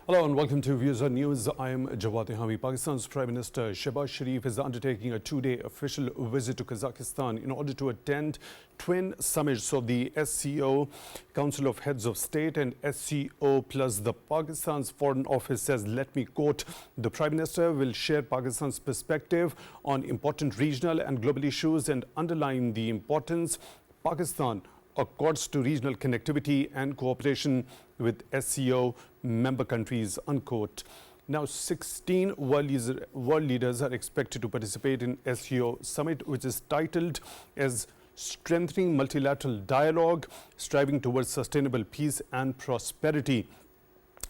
Hello and welcome to Views on News. I am Jawad. Tehami. Pakistan's Prime Minister Shehbaz Sharif is undertaking a two-day official visit to Kazakhstan in order to attend twin summits of the SCO, Council of Heads of State, and SCO plus the Pakistan's Foreign Office says, let me quote, the Prime Minister will share Pakistan's perspective on important regional and global issues and underline the importance Pakistan accords to regional connectivity and cooperation with SCO member countries, unquote. Now, 16 world leaders are expected to participate in SCO summit, which is titled as Strengthening Multilateral Dialogue, Striving Towards Sustainable Peace and Prosperity.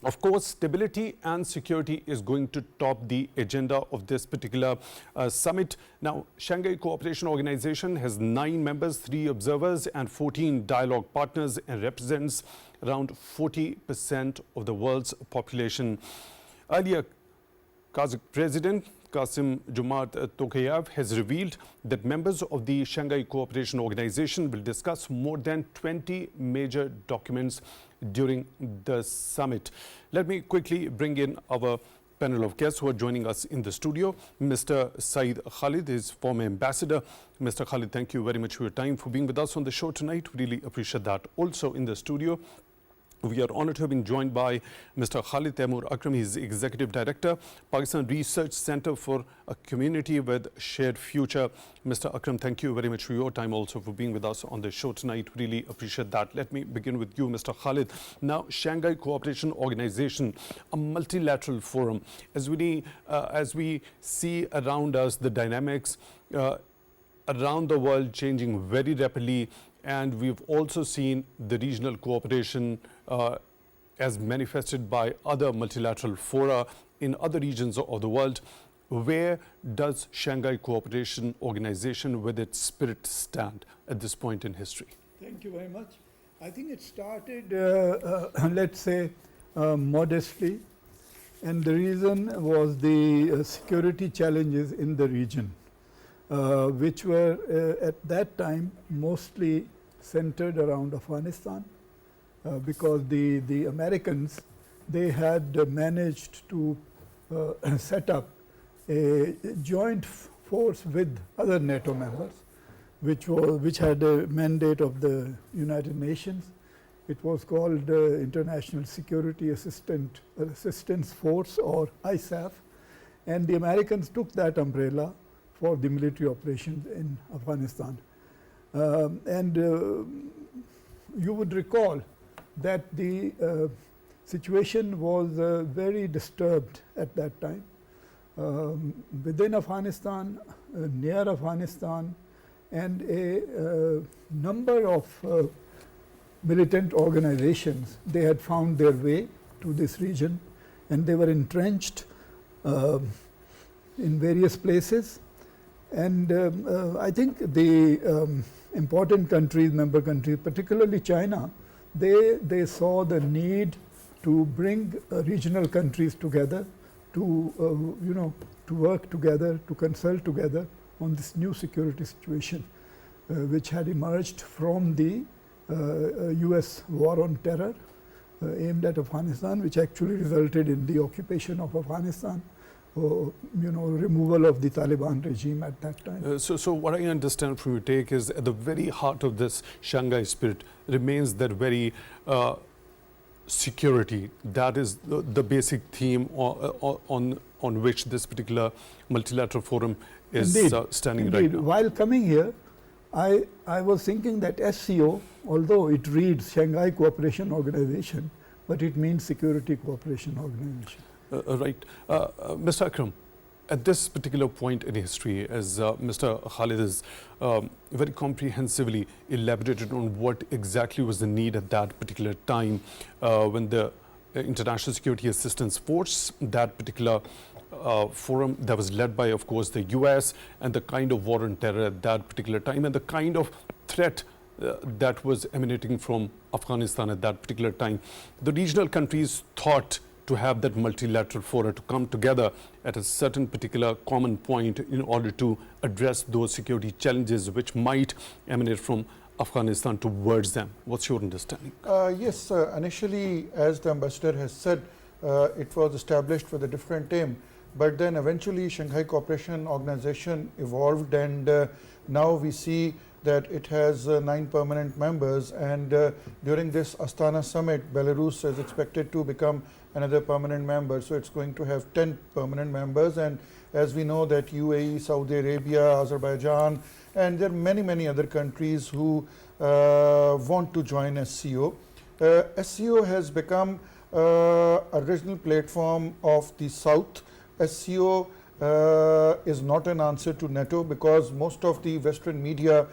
Of course, stability and security is going to top the agenda of this particular summit. Now, Shanghai Cooperation Organization has 9 members, 3 observers and 14 dialogue partners and represents around 40% of the world's population. Earlier, Kazakh President Kassym-Jomart Tokayev has revealed that members of the Shanghai Cooperation Organization will discuss more than 20 major documents during the summit. Let me quickly bring in our panel of guests who are joining us in the studio. Mr. Saeed Khalid is former ambassador. Mr. Khalid, thank you very much for your time, for being with us on the show tonight. Really appreciate that. Also in the studio, we are honored to have been joined by Mr. Khalid Taimur Akram. He is Executive Director, Pakistan Research Center for a Community with Shared Future. Mr. Akram, thank you very much for your time, also for being with us on the show tonight. Really appreciate that. Let me begin with you, Mr. Khalid. Now, Shanghai Cooperation Organization, a multilateral forum. As we see around us, the dynamics around the world changing very rapidly, and we've also seen the regional cooperation as manifested by other multilateral fora in other regions of the world. Where does Shanghai Cooperation Organization with its spirit stand at this point in history? Thank you very much. I think it started, let's say, modestly, and the reason was the security challenges in the region, which were at that time mostly centered around Afghanistan, because the Americans, they had managed to set up a joint force with other NATO members, which had a mandate of the United Nations. It was called International Security Assistance Force, or ISAF, and the Americans took that umbrella for the military operations in Afghanistan. You would recall that the situation was very disturbed at that time. Within Afghanistan, near Afghanistan, and a number of militant organizations, they had found their way to this region, and they were entrenched in various places. And I think the important countries, member countries, particularly China, they saw the need to bring regional countries together, to to work together, to consult together on this new security situation, which had emerged from the U.S. war on terror aimed at Afghanistan, which actually resulted in the occupation of Afghanistan. Removal of the Taliban regime at that time. So what I understand from your take is at the very heart of this Shanghai spirit remains that very security. That is the basic theme on which this particular multilateral forum is standing right now. While coming here, I was thinking that SCO, although it reads Shanghai Cooperation Organization, but it means Security Cooperation Organization. Right. Mr. Akram, at this particular point in history, as Mr. Khalid has very comprehensively elaborated on what exactly was the need at that particular time when the International Security Assistance Force, that particular forum that was led by, of course, the US, and the kind of war on terror at that particular time, and the kind of threat that was emanating from Afghanistan at that particular time. The regional countries thought to have that multilateral forum to come together at a certain particular common point in order to address those security challenges which might emanate from Afghanistan towards them. What's your understanding? Yes, initially, as the ambassador has said, it was established with a different aim. But then eventually Shanghai Cooperation Organization evolved, and now we see that it has 9 permanent members, and during this Astana summit, Belarus is expected to become another permanent member. So it's going to have 10 permanent members, and as we know that UAE, Saudi Arabia, Azerbaijan, and there are many other countries who want to join SCO. SCO has become a regional platform of the South. SCO is not an answer to NATO, because most of the Western media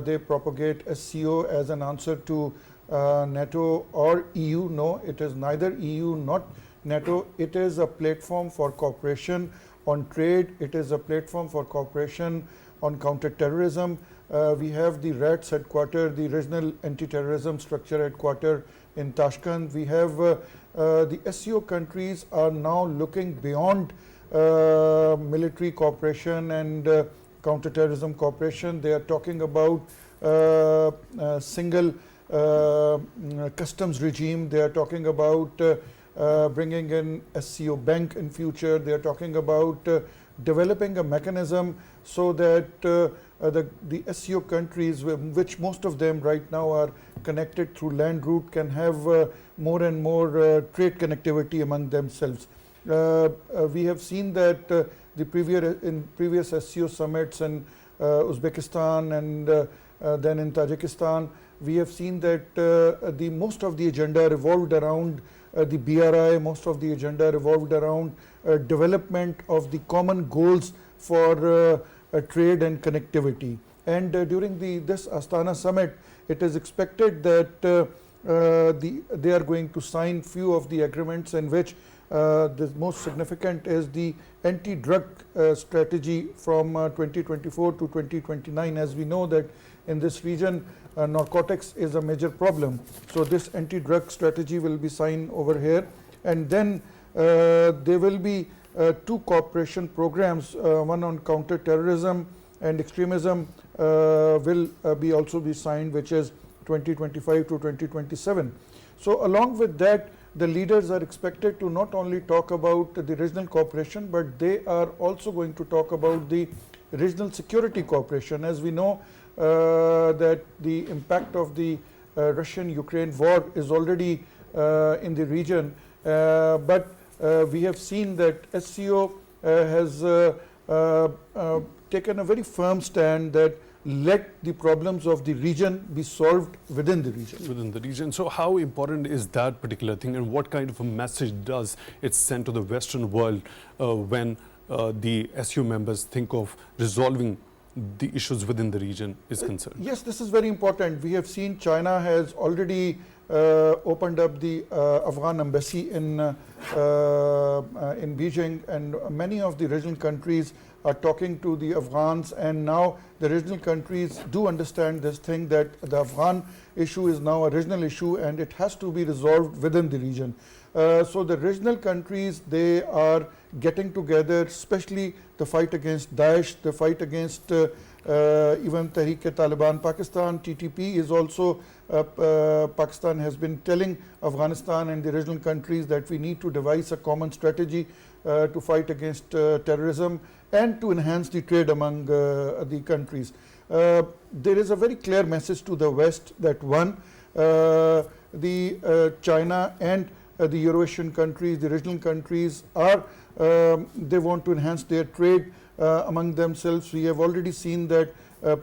they propagate SCO as an answer to NATO or EU. No, it is neither EU not NATO. It is a platform for cooperation on trade. It is a platform for cooperation on counter-terrorism. We have the RATS headquarters, the Regional Anti-Terrorism Structure headquarters in Tashkent. We have the SCO countries are now looking beyond military cooperation and counter-terrorism cooperation. They are talking about single customs regime. They are talking about bringing in SCO bank in future. They are talking about developing a mechanism so that the SCO countries, which most of them right now are connected through land route, can have more and more trade connectivity among themselves. We have seen that in previous SCO summits in Uzbekistan and then in Tajikistan, we have seen that the most of the agenda revolved around the BRI, most of the agenda revolved around development of the common goals for trade and connectivity. And during this Astana summit, it is expected that they are going to sign few of the agreements, in which the most significant is the anti-drug strategy from 2024 to 2029. As we know that in this region, narcotics is a major problem. So this anti-drug strategy will be signed over here. And then there will be 2 cooperation programs, one on counter-terrorism and extremism will also be signed, which is 2025 to 2027. So along with that, the leaders are expected to not only talk about the regional cooperation, but they are also going to talk about the regional security cooperation. As we know that the impact of the Russian-Ukraine war is already in the region, but we have seen that SCO has taken a very firm stand that let the problems of the region be solved within the region. Within the region. So how important is that particular thing, and what kind of a message does it send to the Western world when the SCO members think of resolving the issues within the region is concerned? Yes, this is very important. We have seen China has already opened up the Afghan embassy in Beijing, and many of the regional countries are talking to the Afghans, and now the regional countries do understand this thing, that the Afghan issue is now a regional issue and it has to be resolved within the region. So the regional countries, they are getting together, especially the fight against Daesh, the fight against even Tehrik-e-Taliban Pakistan, TTP is also, Pakistan has been telling Afghanistan and the regional countries that we need to devise a common strategy to fight against terrorism and to enhance the trade among the countries. There is a very clear message to the West that one, China and the Eurasian countries, the regional countries are, they want to enhance their trade among themselves. We have already seen that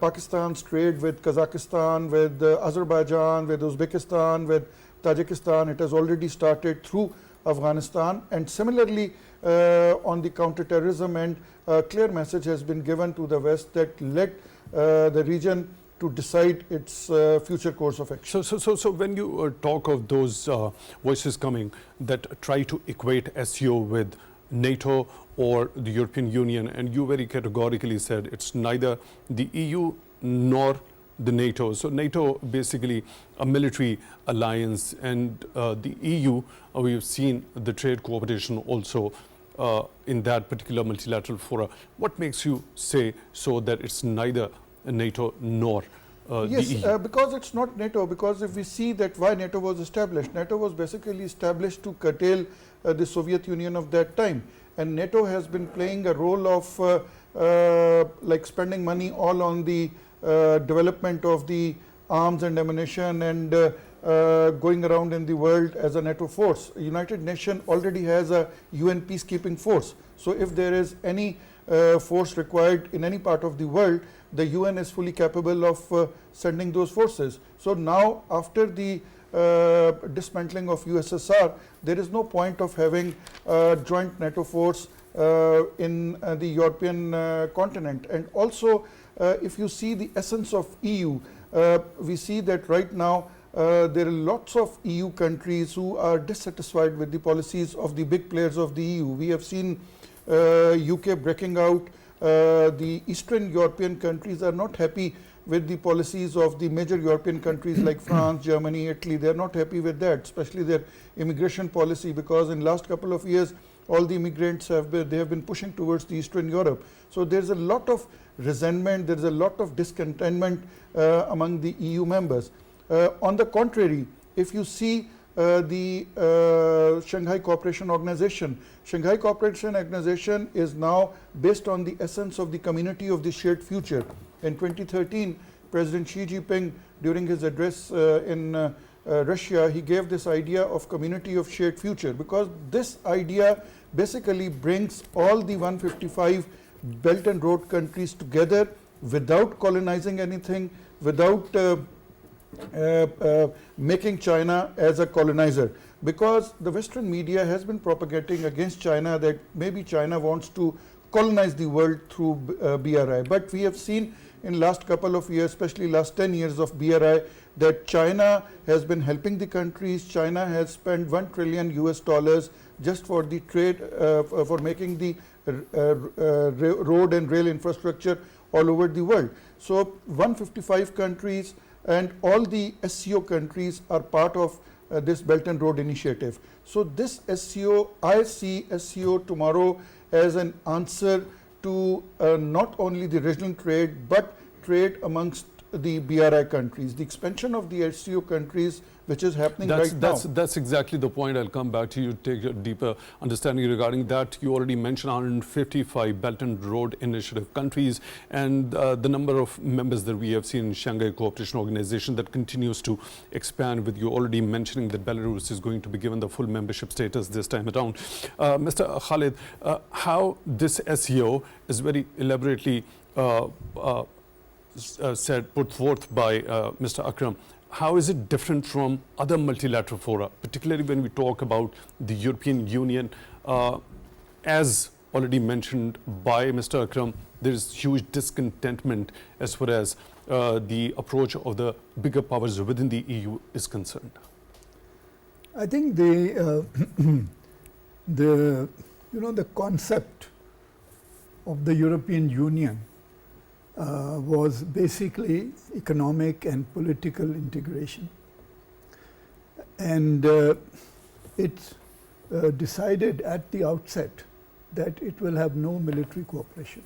Pakistan's trade with Kazakhstan, with Azerbaijan, with Uzbekistan, with Tajikistan, it has already started through Afghanistan. And similarly, on the counter-terrorism end, a clear message has been given to the West that let the region to decide its future course of action. So when you talk of those voices coming that try to equate SCO with NATO or the European Union, and you very categorically said it's neither the EU nor the NATO. So NATO basically a military alliance, and the EU, we've seen the trade cooperation also in that particular multilateral fora. What makes you say so that it's neither NATO nor yes, the EU? because it's not NATO, because if we see that why NATO was established basically established to curtail the Soviet Union of that time. And NATO has been playing a role of like spending money all on the development of the arms and ammunition and going around in the world as a NATO force. United Nations already has a UN peacekeeping force. So if there is any force required in any part of the world, the UN is fully capable of sending those forces. So now after the dismantling of USSR, there is no point of having a joint NATO force in the European continent. And also if you see the essence of EU, we see that right now there are lots of EU countries who are dissatisfied with the policies of the big players of the EU. We have seen UK breaking out. The Eastern European countries are not happy with the policies of the major European countries like France, Germany, Italy. They are not happy with that, especially their immigration policy, because in last couple of years all the immigrants have been pushing towards the Eastern Europe. So there's a lot of resentment, there's a lot of discontentment among the EU members. On the contrary, if you see the Shanghai Cooperation Organization. Shanghai Cooperation Organization is now based on the essence of the community of the shared future. In 2013, President Xi Jinping, during his address in Russia, he gave this idea of community of shared future, because this idea basically brings all the 155 Belt and Road countries together without colonizing anything, without making China as a colonizer, because the Western media has been propagating against China that maybe China wants to colonize the world through BRI. But we have seen in last couple of years, especially last 10 years of BRI, that China has been helping the countries. China has spent $1 trillion US just for the trade, for making the road and rail infrastructure all over the world. So 155 countries and all the SCO countries are part of this Belt and Road Initiative. So this SCO, I see SCO tomorrow as an answer to not only the regional trade, but trade amongst the BRI countries, the expansion of the SCO countries, which is happening right now. That's exactly the point. I'll come back to you, take a deeper understanding regarding that. You already mentioned 155 Belt and Road Initiative countries, and the number of members that we have seen in Shanghai Cooperation Organization that continues to expand, with you already mentioning that Belarus is going to be given the full membership status this time around. Mr. Khalid, how this SCO is very elaborately put forth by Mr. Akram. How is it different from other multilateral fora, particularly when we talk about the European Union? As already mentioned by Mr. Akram, there is huge discontentment as far as the approach of the bigger powers within the EU is concerned. I think the the concept of the European Union was basically economic and political integration, and it decided at the outset that it will have no military cooperation.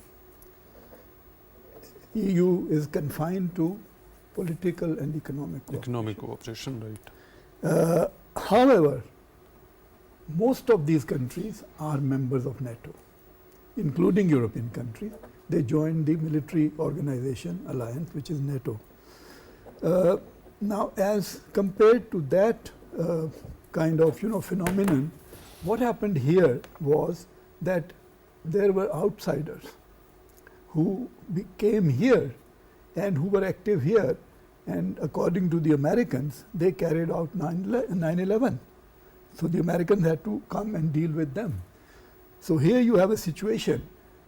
EU is confined to political and economic cooperation. Economic cooperation, right. However, most of these countries are members of NATO, including European countries. They joined the military organization alliance, which is NATO. Now, as compared to that kind of phenomenon, what happened here was that there were outsiders who came here and who were active here, and according to the Americans, they carried out 9/11. So the Americans had to come and deal with them. So here you have a situation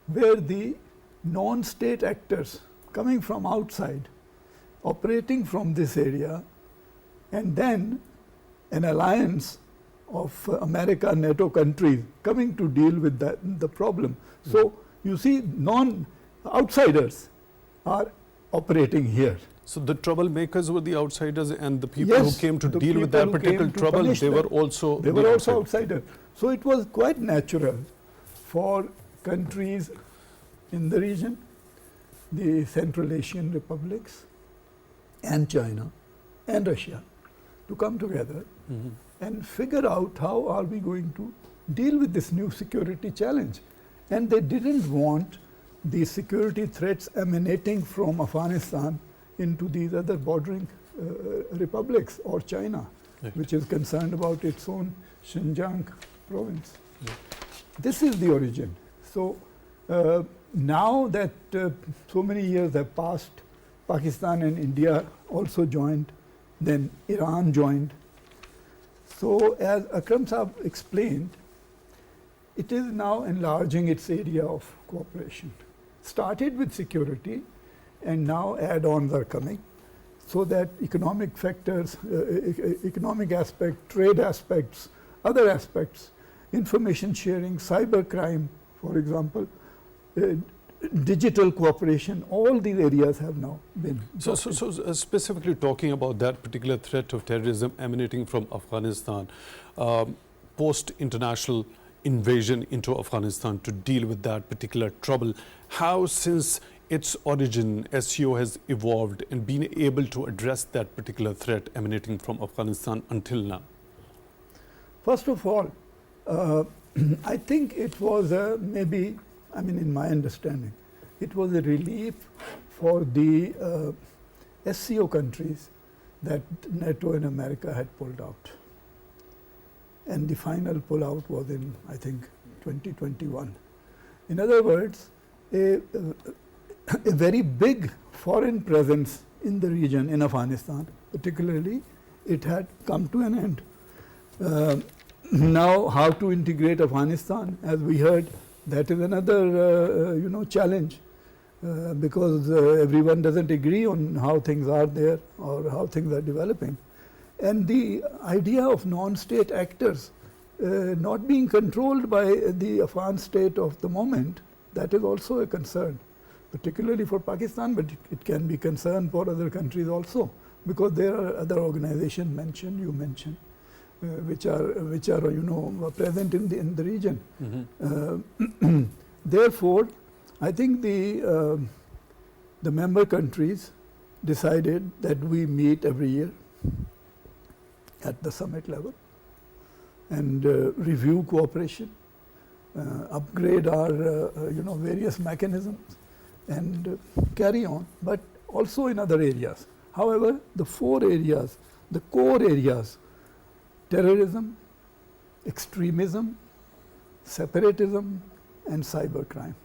where the non-state actors coming from outside, operating from this area, and then an alliance of America, NATO countries coming to deal with the problem. So you see, outsiders are operating here. So the troublemakers were the outsiders, and the people who came to deal with that particular trouble, they were also outsiders. So it was quite natural for countries in the region, the Central Asian republics and China and Russia, to come together and figure out how are we going to deal with this new security challenge. And they didn't want the security threats emanating from Afghanistan into these other bordering republics or China, which is concerned about its own Xinjiang province. This is the origin. So now that so many years have passed, Pakistan and India also joined, then Iran joined. So as Akram Saab explained, it is now enlarging its area of cooperation. Started with security, and now add-ons are coming, so that economic factors, economic aspect, trade aspects, other aspects, information sharing, cyber crime, for example, digital cooperation, all these areas have now been. So specifically talking about that particular threat of terrorism emanating from Afghanistan, post-international invasion into Afghanistan to deal with that particular trouble, how since its origin SCO has evolved and been able to address that particular threat emanating from Afghanistan until now? First of all, I think it was maybe, I mean, in my understanding, it was a relief for the SCO countries that NATO and America had pulled out. And the final pullout was in, I think, 2021. In other words, a very big foreign presence in the region, in Afghanistan particularly, it had come to an end. Now, how to integrate Afghanistan, as we heard, that is another challenge, because everyone doesn't agree on how things are there or how things are developing. And the idea of non-state actors not being controlled by the Afghan state of the moment, that is also a concern, particularly for Pakistan, but it can be concern for other countries also, because there are other organizations mentioned, you mentioned, which are present in the region. Mm-hmm. Therefore, I think the member countries decided that we meet every year at the summit level and review cooperation, upgrade our various mechanisms, and carry on, but also in other areas. However, the 4 areas, the core areas, terrorism, extremism, separatism, and cybercrime.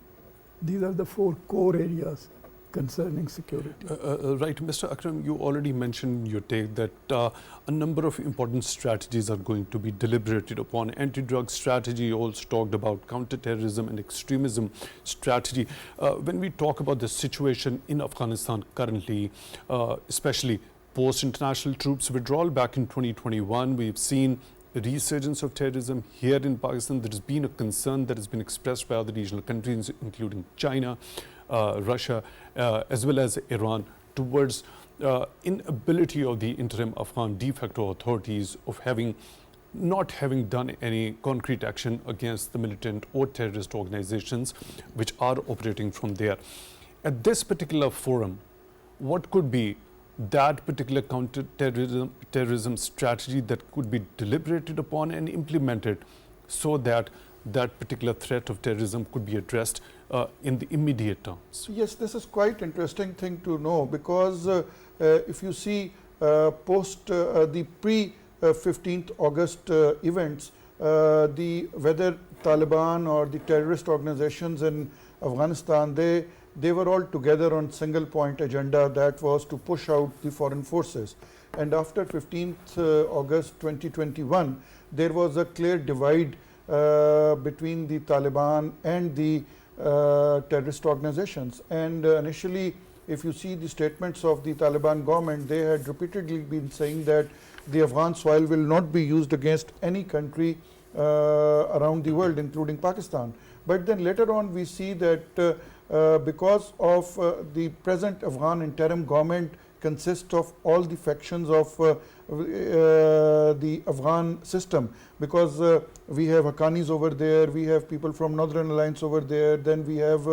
These are the 4 core areas concerning security. Right, Mr. Akram, you already mentioned in your take that a number of important strategies are going to be deliberated upon. Anti-drug strategy, you also talked about counter-terrorism and extremism strategy. When we talk about the situation in Afghanistan currently, especially post-international troops withdrawal back in 2021, we've seen a resurgence of terrorism here in Pakistan. There has been a concern that has been expressed by other regional countries, including China, Russia, as well as Iran, towards inability of the interim Afghan de facto authorities of not having done any concrete action against the militant or terrorist organizations which are operating from there. At this particular forum, what could be that particular counter-terrorism strategy that could be deliberated upon and implemented so that that particular threat of terrorism could be addressed in the immediate terms? Yes, this is quite interesting thing to know, because if you see post the pre-15th August events, whether Taliban or the terrorist organizations in Afghanistan, they were all together on single point agenda, that was to push out the foreign forces. And after 15th August 2021, there was a clear divide between the Taliban and the terrorist organizations. And initially, if you see the statements of the Taliban government, they had repeatedly been saying that the Afghan soil will not be used against any country around the world, including Pakistan. But then later on, we see that because of the present Afghan interim government consists of all the factions of the Afghan system, because we have Haqqanis over there, we have people from Northern Alliance over there, then we have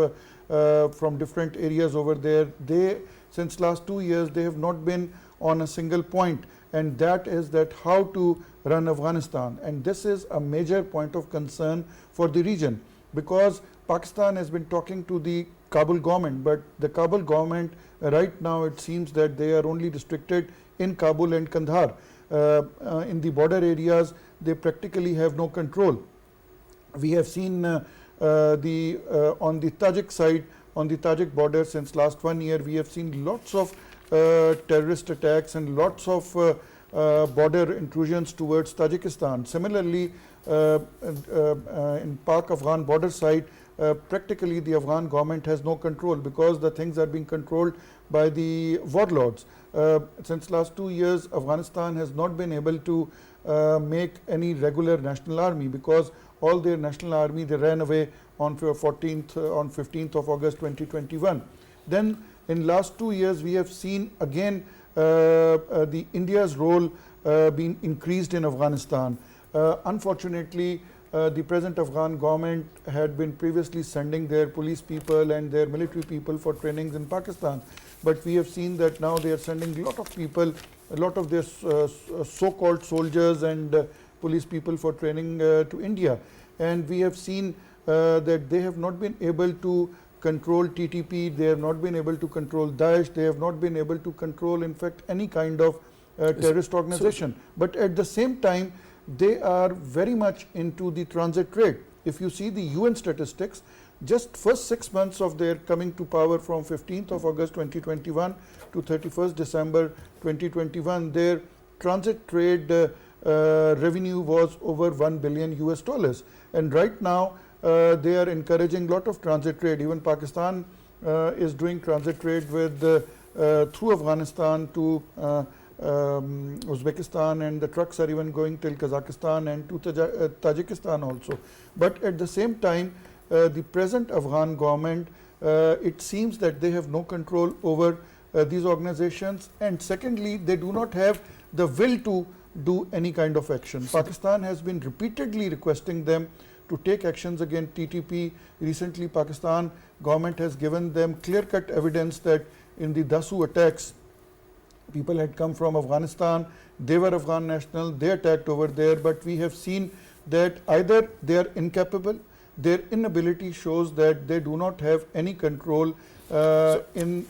from different areas over there. They, since last 2 years, they have not been on a single point. and that is that how to run Afghanistan. And this is a major point of concern for the region, because Pakistan has been talking to the Kabul government, but the Kabul government right now it seems that they are only restricted in Kabul and Kandahar. In the border areas they practically have no control. We have seen on the Tajik side, on the Tajik border, since last 1 year we have seen lots of terrorist attacks and lots of border intrusions towards Tajikistan. Similarly, in Pak-Afghan border side, practically the Afghan government has no control, because the things are being controlled by the warlords. Since last 2 years, Afghanistan has not been able to make any regular national army, because all their national army, they ran away on 15th of August 2021. Then in last 2 years we have seen again the India's role being increased in Afghanistan. Unfortunately, the present Afghan government had been previously sending their police people and their military people for trainings in Pakistan, but we have seen that now they are sending a lot of people, a lot of their so-called soldiers and police people for training to India. And we have seen that they have not been able to control TTP, they have not been able to control Daesh, they have not been able to control in fact any kind of terrorist organization. But at the same time, they are very much into the transit trade. If you see the UN statistics, just first 6 months of their coming to power from 15th of August 2021 to 31st December 2021, their transit trade revenue was over $1 billion US. And right now they are encouraging lot of transit trade. Even Pakistan is doing transit trade with through Afghanistan to Uzbekistan, and the trucks are even going till Kazakhistan and to Tajikistan also. But at the same time, the present Afghan government, it seems that they have no control over these organizations, and secondly, they do not have the will to do any kind of action. Pakistan has been repeatedly requesting them to take actions against TTP. Recently, Pakistan government has given them clear-cut evidence that in the Dasu attacks, people had come from Afghanistan, they were Afghan national, they attacked over there, but we have seen that either they are incapable, their inability shows that they do not have any control in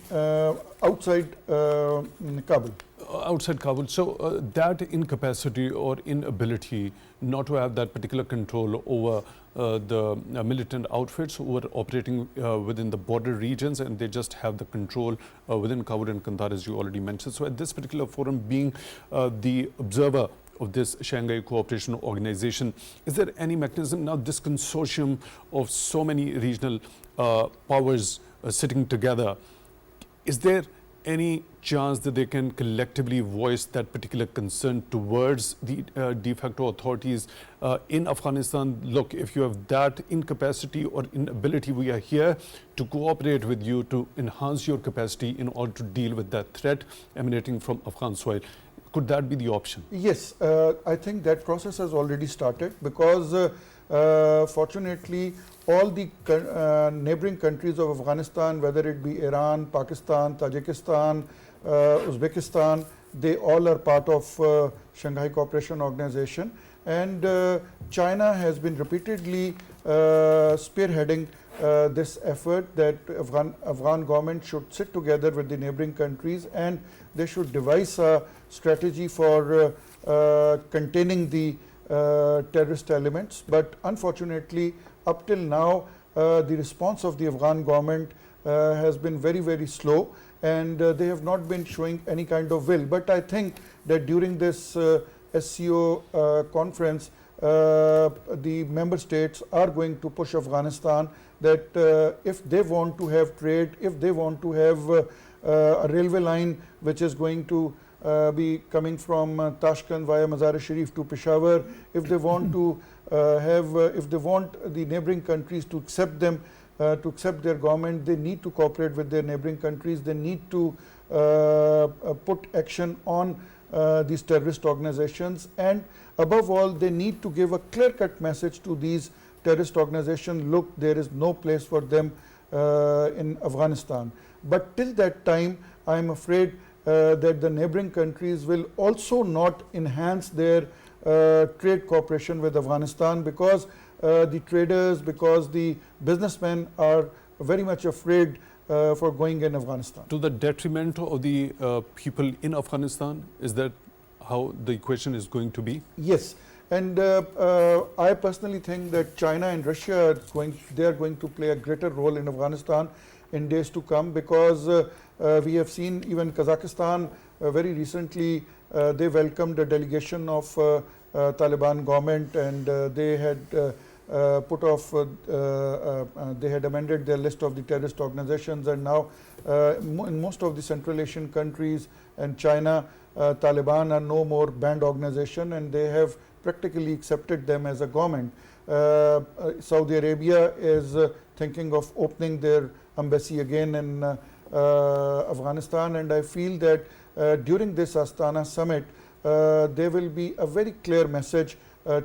outside Kabul. Outside Kabul. So that incapacity or inability not to have that particular control over the militant outfits who are operating within the border regions, and they just have the control within Kabul and Kandahar, as you already mentioned. So at this particular forum, being the observer of this Shanghai Cooperation Organization, is there any mechanism now, this consortium of so many regional powers sitting together, is there any chance that they can collectively voice that particular concern towards the de facto authorities in Afghanistan? Look, if you have that incapacity or inability, we are here to cooperate with you to enhance your capacity in order to deal with that threat emanating from Afghan soil. Could that be the option? Yes, I think that process has already started, because fortunately all the neighboring countries of Afghanistan, whether it be Iran, Pakistan, Tajikistan, Uzbekistan, they all are part of Shanghai Cooperation Organization, and China has been repeatedly spearheading this effort that Afghan government should sit together with the neighboring countries, and they should devise a strategy for containing the terrorist elements. But unfortunately, up till now, the response of the Afghan government has been very, very slow, and they have not been showing any kind of will. But I think that during this SCO conference, the member states are going to push Afghanistan that if they want to have trade, if they want to have a railway line which is going to be coming from Tashkent via Mazar-e-Sharif to Peshawar, if they want to if they want the neighboring countries to accept them, to accept their government, they need to cooperate with their neighboring countries. They need to put action on these terrorist organizations, and above all, they need to give a clear-cut message to these terrorist organizations. Look, there is no place for them in Afghanistan. But till that time, I am afraid that the neighboring countries will also not enhance their trade cooperation with Afghanistan, because the traders, because the businessmen are very much afraid for going in Afghanistan. To the detriment of the people in Afghanistan? Is that how the equation is going to be? Yes, and I personally think that China and Russia they are going to play a greater role in Afghanistan in days to come, because we have seen even Kazakhstan very recently they welcomed a delegation of Taliban government, and they had they had amended their list of the terrorist organizations, and now in most of the Central Asian countries and China, Taliban are no more banned organization, and they have practically accepted them as a government. Saudi Arabia is thinking of opening their embassy again in Afghanistan, and I feel that during this Astana summit there will be a very clear message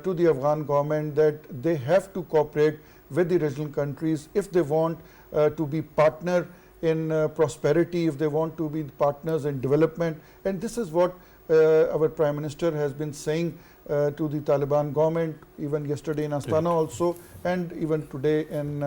to the Afghan government that they have to cooperate with the regional countries if they want to be partner in prosperity, if they want to be partners in development. And this is what our Prime Minister has been saying to the Taliban government, even yesterday in Astana also, and even today in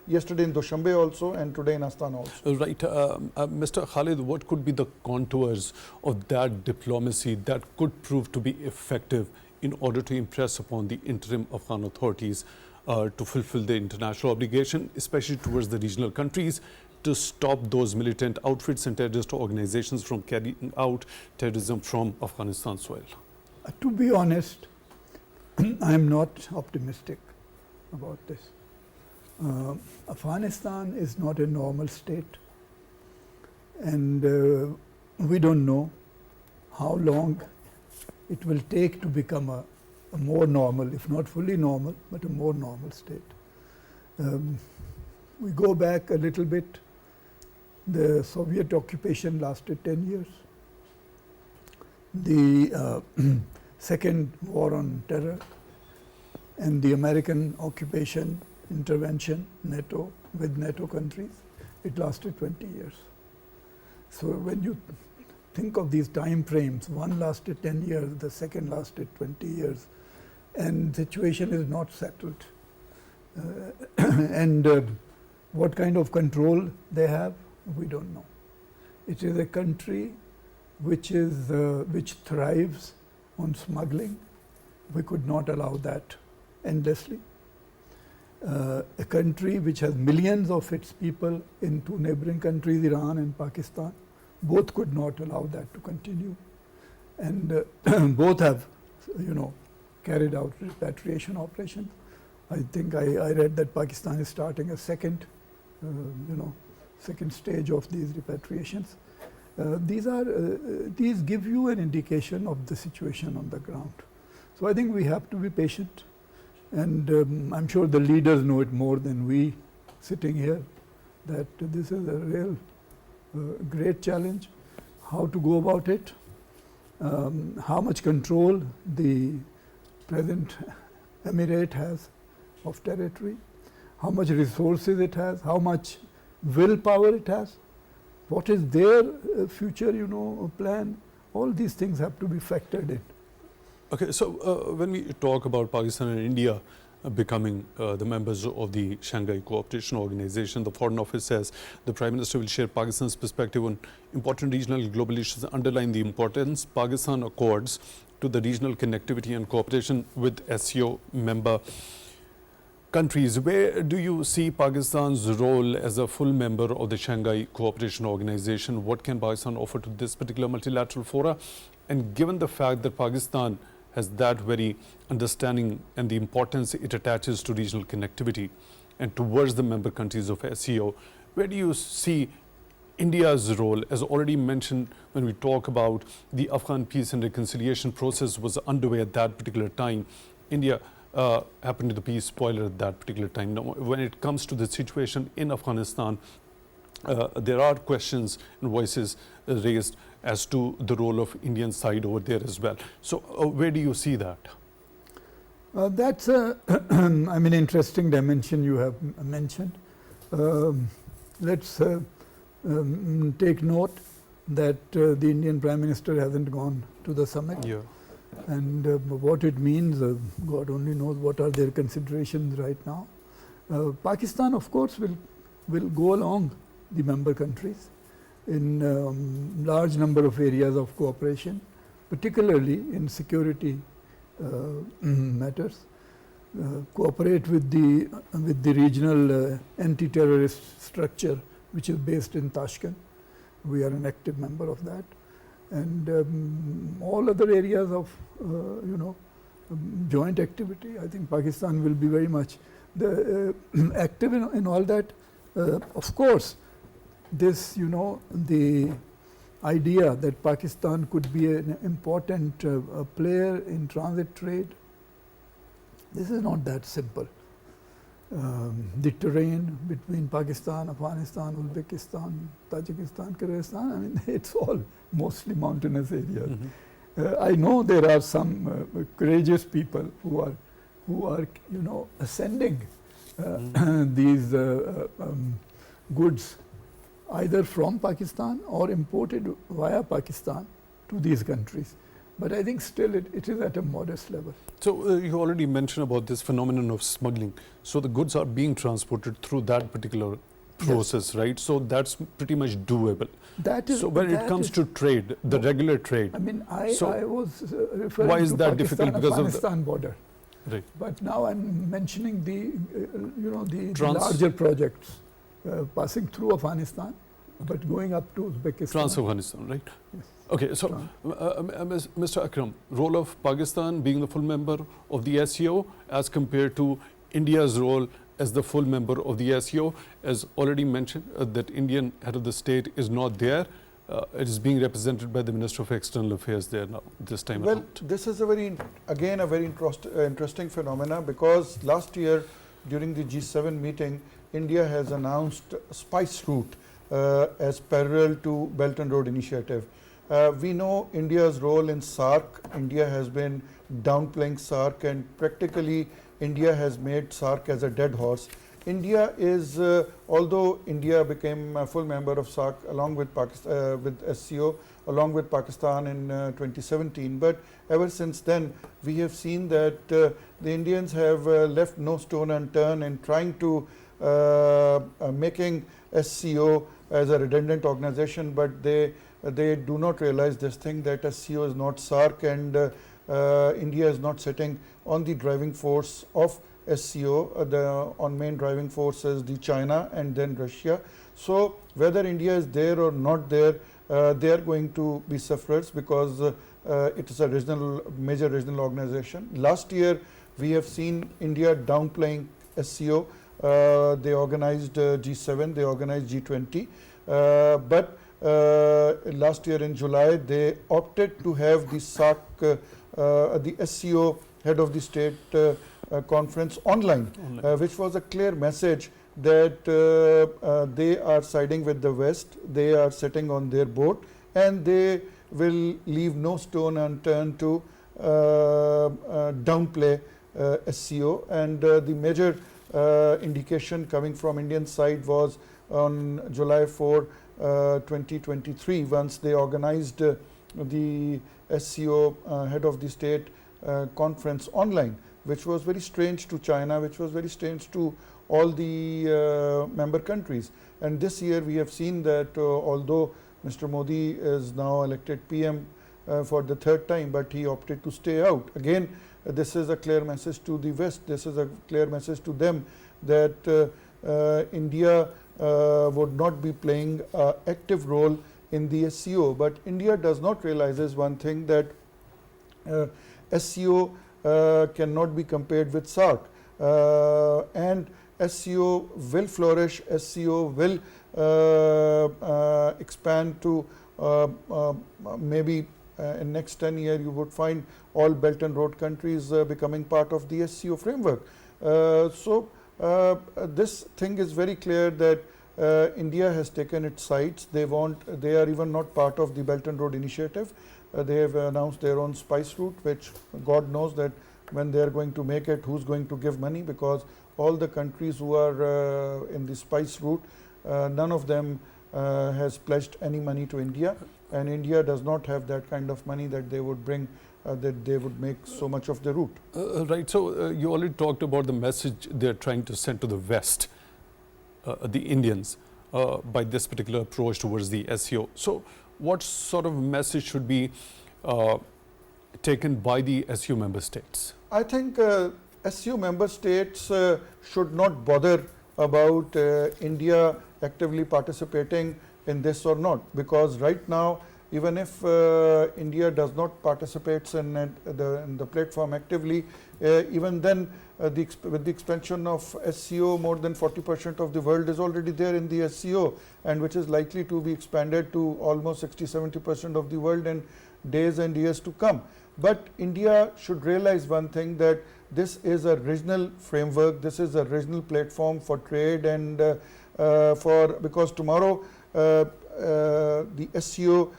yesterday in Dushanbe also, and today in Astana also. Right. Mr. Khalid, what could be the contours of that diplomacy that could prove to be effective in order to impress upon the interim Afghan authorities to fulfill their international obligation, especially towards the regional countries, to stop those militant outfits and terrorist organizations from carrying out terrorism from Afghanistan soil? To be honest, I am not optimistic about this. Afghanistan is not a normal state, and we don't know how long it will take to become a more normal, if not fully normal, but a more normal state. We go back a little bit. The Soviet occupation lasted 10 years. The Second War on Terror and the American occupation intervention, NATO, with NATO countries, it lasted 20 years. So when you think of these time frames, one lasted 10 years, the second lasted 20 years, and the situation is not settled. And what kind of control they have, we don't know. It is a country which thrives on smuggling. We could not allow that endlessly. A country which has millions of its people in two neighboring countries, Iran and Pakistan, both could not allow that to continue. And both have, carried out repatriation operations. I think I read that Pakistan is starting a second stage of these repatriations. These give you an indication of the situation on the ground. So I think we have to be patient, and I'm sure the leaders know it more than we sitting here, that this is a real great challenge. How to go about it, how much control the present emirate has of territory, how much resources it has, how much willpower it has, what is their future, plan. All these things have to be factored in. Okay, so when we talk about Pakistan and India becoming the members of the Shanghai Cooperation Organization, the Foreign Office says the Prime Minister will share Pakistan's perspective on important regional and global issues, underline the importance Pakistan accords to the regional connectivity and cooperation with SCO member countries. Where do you see Pakistan's role as a full member of the Shanghai Cooperation Organization? What can Pakistan offer to this particular multilateral fora? And given the fact that Pakistan has that very understanding and the importance it attaches to regional connectivity and towards the member countries of SCO, where do you see India's role? As already mentioned, when we talk about the Afghan peace and reconciliation process was underway at that particular time, India happened to be the peace spoiler at that particular time. Now, when it comes to the situation in Afghanistan, there are questions and voices raised as to the role of Indian side over there as well. So where do you see that? That's an interesting dimension you have mentioned. Let's take note that the Indian Prime Minister hasn't gone to the summit. Yeah. And what it means, God only knows what are their considerations right now. Pakistan, of course, will go along the member countries in large number of areas of cooperation, particularly in security matters. Cooperate with the regional anti-terrorist structure, which is based in Tashkent. We are an active member of that, and all other areas of joint activity. I think Pakistan will be very much active in all that. Of course, this the idea that Pakistan could be an important player in transit trade. This is not that simple. The terrain between Pakistan, Afghanistan, Uzbekistan, Tajikistan, Kyrgyzstan, I mean, it's all mostly mountainous areas. I know there are some courageous people who are sending these goods either from Pakistan or imported via Pakistan to these countries. But I think still it is at a modest level. So you already mentioned about this phenomenon of smuggling. So the goods are being transported through that particular process, yes, right? So that's pretty much doable. That is. So when it comes to trade, the regular trade. I mean, I was referring why is to that Pakistan, difficult? Because Afghanistan of the border. Right. But now I'm mentioning the larger projects passing through Afghanistan, but going up to Uzbekistan. Trans-Afghanistan, right? Yes. Okay, so Mr. Akram, role of Pakistan being the full member of the SCO as compared to India's role as the full member of the SCO, as already mentioned, that Indian head of the state is not there. It is being represented by the Minister of External Affairs there now, this time Well, around. this is a very interesting phenomena, because last year during the G7 meeting, India has announced spice route as parallel to Belt and Road Initiative. We know India's role in SAARC. India has been downplaying SAARC, and practically India has made SAARC as a dead horse. India is, although India became a full member of SAARC along with Pakistan, with SCO, along with Pakistan in 2017, but ever since then we have seen that the Indians have left no stone unturned in trying to making SCO as a redundant organization, but they do not realize this thing, that SCO is not SAARC, and India is not sitting on the driving force of SCO. On main driving force is the China and then Russia. So whether India is there or not there, they are going to be sufferers, because it is a major regional organization. Last year we have seen India downplaying SCO. They organized G7, they organized G20, but last year in July they opted to have the SAARC, the SCO head of the state conference online, which was a clear message that they are siding with the West, they are sitting on their boat, and they will leave no stone unturned to downplay SCO. And the major indication coming from Indian side was on July 4, 2023, once they organized the SCO head of the state conference online, which was very strange to China, which was very strange to all the member countries. And this year we have seen that although Mr. Modi is now elected PM for the third time, but he opted to stay out. Again, this is a clear message to the West, this is a clear message to them that India would not be playing an active role in the SCO. But India does not realize one thing, that SCO cannot be compared with SAARC, and SCO will flourish, SCO will expand to maybe in next 10 years you would find all Belt and Road countries becoming part of the SCO framework. So this thing is very clear that India has taken its sides. They are even not part of the Belt and Road Initiative. They have announced their own spice route, which God knows that when they are going to make it, who's going to give money, because all the countries who are in the spice route, none of them has pledged any money to India, and India does not have that kind of money that they would bring, that they would make so much of the route. Right. So you already talked about the message they're trying to send to the West, the Indians, by this particular approach towards the SCO. So what sort of message should be taken by the SCO member states? I think SCO member states should not bother about India actively participating in this or not, because right now, even if India does not participate in the platform actively, even then with the expansion of SCO, more than 40% of the world is already there in the SCO, and which is likely to be expanded to almost 60-70% of the world in days and years to come. But India should realize one thing, that this is a regional framework, this is a regional platform for trade, and because tomorrow the SCO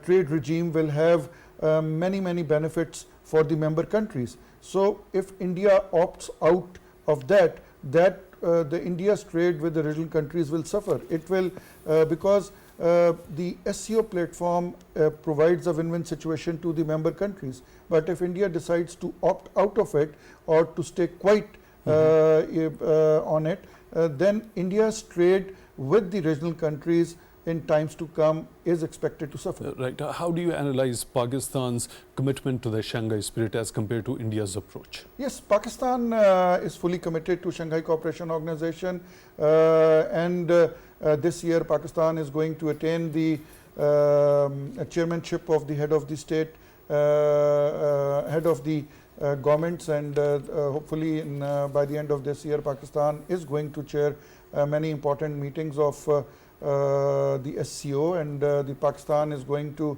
trade regime will have many benefits for the member countries. So if India opts out of that, the India's trade with the regional countries will suffer. It will because the SCO platform provides a win-win situation to the member countries. But if India decides to opt out of it or to stay quiet on it, then India's trade with the regional countries in times to come is expected to suffer. Right. How do you analyze Pakistan's commitment to the Shanghai spirit as compared to India's approach? Yes, Pakistan is fully committed to Shanghai Cooperation Organization, and this year Pakistan is going to attain the chairmanship of the head of the state, head of the governments, and hopefully by the end of this year Pakistan is going to chair many important meetings of the SCO, and the Pakistan is going to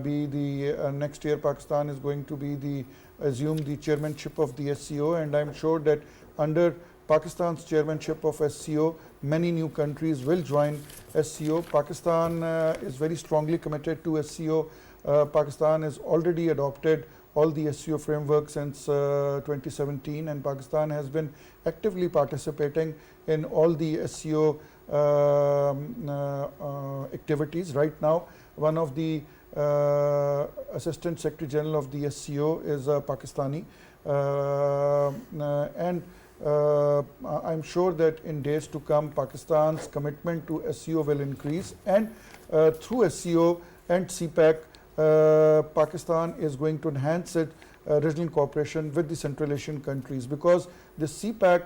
be the next year Pakistan is going to be assume the chairmanship of the SCO, and I'm sure that under Pakistan's chairmanship of SCO, many new countries will join SCO. Pakistan is very strongly committed to SCO. Pakistan has already adopted all the SCO framework since 2017, and Pakistan has been actively participating in all the SCO activities. Right now, one of the Assistant Secretary General of the SCO is Pakistani, and I'm sure that in days to come Pakistan's commitment to SCO will increase, and through SCO and CPEC, Pakistan is going to enhance its regional cooperation with the Central Asian countries, because the CPEC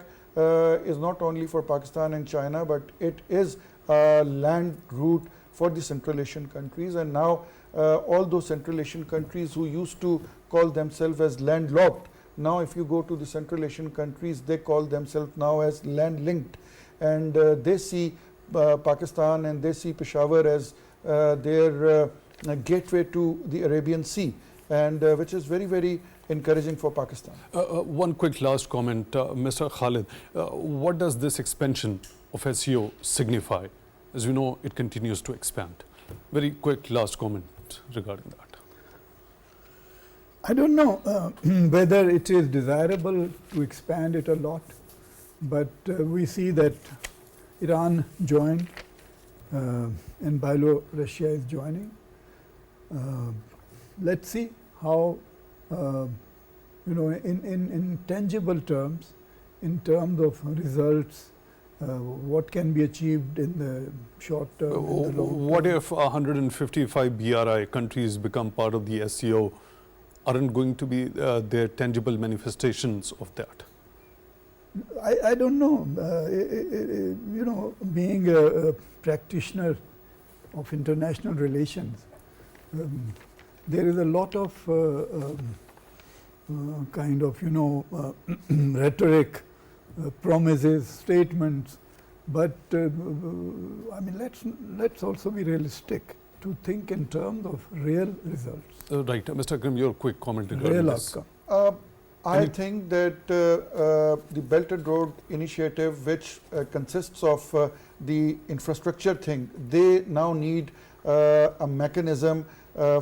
is not only for Pakistan and China, but it is a land route for the Central Asian countries, and now all those Central Asian countries who used to call themselves as landlocked, now if you go to the Central Asian countries, they call themselves now as land linked, and they see Pakistan and they see Peshawar as their gateway to the Arabian Sea, and which is very encouraging for Pakistan. One quick last comment, Mr. Khalid. What does this expansion of SCO signify? As we know, it continues to expand. Very quick last comment regarding that. I don't know whether it is desirable to expand it a lot, but we see that Iran joined and Russia is joining. Let's see how, in tangible terms, in terms of results, what can be achieved in the short term. In the long What term. if 155 BRI countries become part of the SCO? Aren't going to be their tangible manifestations of that? I don't know. Being a practitioner of international relations, there is a lot of kind of rhetoric, promises, statements, but I mean let's also be realistic to think in terms of real results. Right, Mr. Akram, your quick comment regarding Real this. outcome. I think that the Belt and Road Initiative, which consists of the infrastructure thing, they now need a mechanism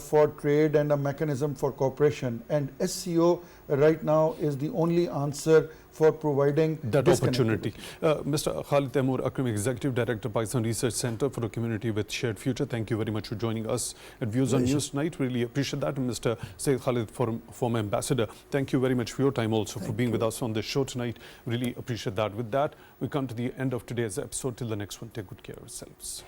for trade and a mechanism for cooperation, and SCO right now is the only answer for providing that this opportunity. connectivity. Mr. Khalid Taimur, Akram, Executive Director, Pakistan Research Center for a Community with Shared Future. Thank you very much for joining us at Views on News tonight. Really appreciate that. And Mr. Saeed Khalid, former ambassador, thank you very much for your time also, for being with us on this show tonight. Really appreciate that. With that, we come to the end of today's episode. Till the next one, take good care of yourselves.